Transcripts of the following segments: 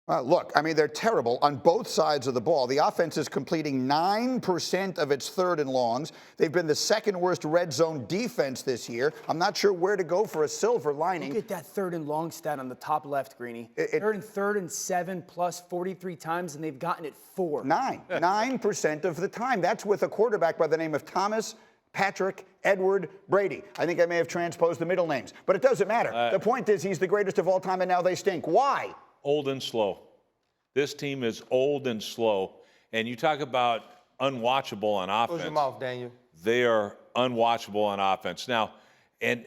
Look, I mean, they're terrible on both sides of the ball. The offense is completing 9% of its third and longs. They've been the second worst red zone defense this year. I'm not sure where to go for a silver lining. Look at that third and long stat on the top left, Greeny. Third and 7 plus 43 times, and they've gotten it 4. 9% of the time. That's with a quarterback by the name of Thomas Patrick Edward Brady. I think I may have transposed the middle names, but it doesn't matter. The point is he's the greatest of all time, and now they stink. Why? Old and slow. This team is old and slow. And you talk about unwatchable on offense. Close your mouth, Daniel. They are unwatchable on offense. Now, and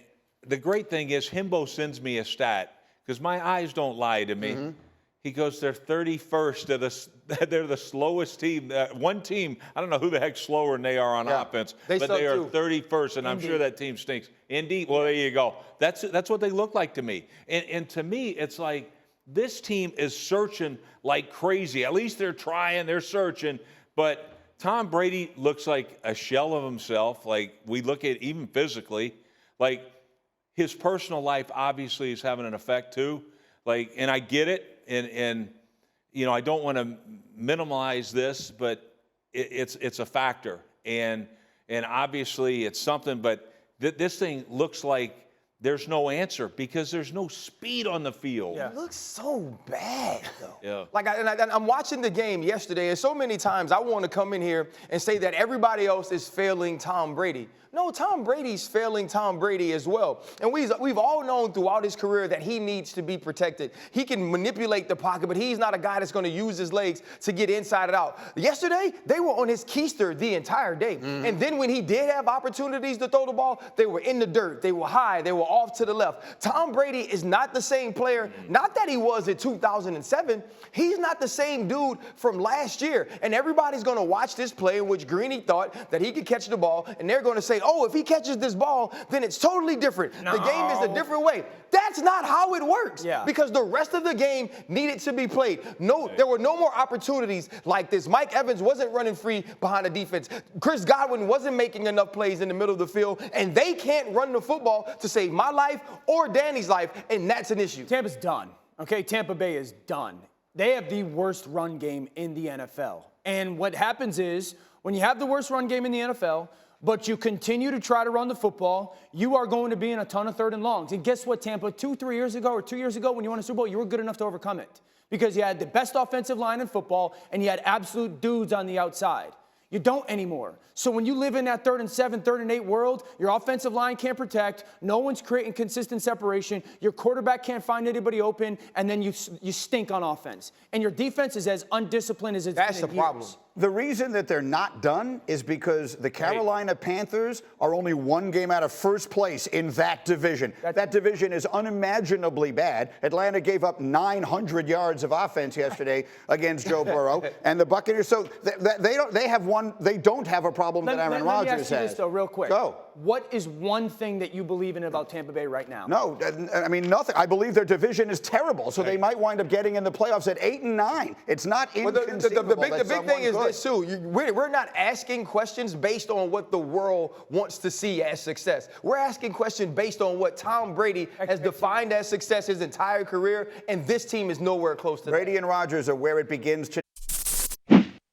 the great thing is Himbo sends me a stat because my eyes don't lie to me. Mm-hmm. He goes, they're 31st. They're the slowest team. One team, I don't know who the heck slower than they are on offense, but they are 31st, and I'm sure that team stinks. Indeed. Well, there you go. That's what they look like to me. And to me, it's like, this team is searching like crazy. At least they're trying, they're searching. But Tom Brady looks like a shell of himself. Like, we look at even physically. Like, his personal life obviously is having an effect too. Like, and I get it. And you know, I don't want to minimize this, but it's a factor. And obviously it's something, but this thing looks like there's no answer because there's no speed on the field. Yeah. It looks so bad, though. Yeah. Like, I'm watching the game yesterday, and so many times I want to come in here and say that everybody else is failing Tom Brady. No, Tom Brady's failing Tom Brady as well. And we've all known throughout his career that he needs to be protected. He can manipulate the pocket, but he's not a guy that's going to use his legs to get inside and out. Yesterday, they were on his keister the entire day. Mm-hmm. And then when he did have opportunities to throw the ball, they were in the dirt. They were high. They were off to the left. Tom Brady is not the same player, not that he was in 2007. He's not the same dude from last year. And everybody's going to watch this play in which Greeny thought that he could catch the ball, and they're going to say, oh, if he catches this ball, then it's totally different. No. The game is a different way. That's not how it works. Yeah. Because the rest of the game needed to be played. No, there were no more opportunities like this. Mike Evans wasn't running free behind the defense. Chris Godwin wasn't making enough plays in the middle of the field, and they can't run the football to save my life or Danny's life, and that's an issue. Tampa's done. Okay, Tampa Bay is done. They have the worst run game in the NFL. And what happens is when you have the worst run game in the NFL, but you continue to try to run the football, you are going to be in a ton of third and longs. And guess what, Tampa? 2 years ago when you won a Super Bowl, you were good enough to overcome it because you had the best offensive line in football and you had absolute dudes on the outside. You don't anymore. So when you live in that 3rd and 7, 3rd and 8 world, your offensive line can't protect, no one's creating consistent separation, your quarterback can't find anybody open, and then you stink on offense. And your defense is as undisciplined as it's been in years. That's the problem. The reason that they're not done is because the Carolina Panthers are only 1 game out of first place in that division. That division is unimaginably bad. Atlanta gave up 900 yards of offense yesterday against Joe Burrow, and the Buccaneers. So they don't have a problem that Aaron Rodgers has. Let me ask you this though, real quick. Go. What is one thing that you believe in about Tampa Bay right now? No, I mean nothing. I believe their division is terrible, so they might wind up getting in the playoffs at 8 and 9. It's not inconceivable. The big thing is this too. We're not asking questions based on what the world wants to see as success. We're asking questions based on what Tom Brady has defined as success his entire career, and this team is nowhere close to that. Brady and Rodgers are where it begins.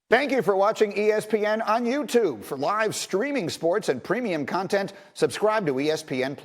Thank you for watching ESPN on YouTube. For live streaming sports and premium content, subscribe to ESPN+.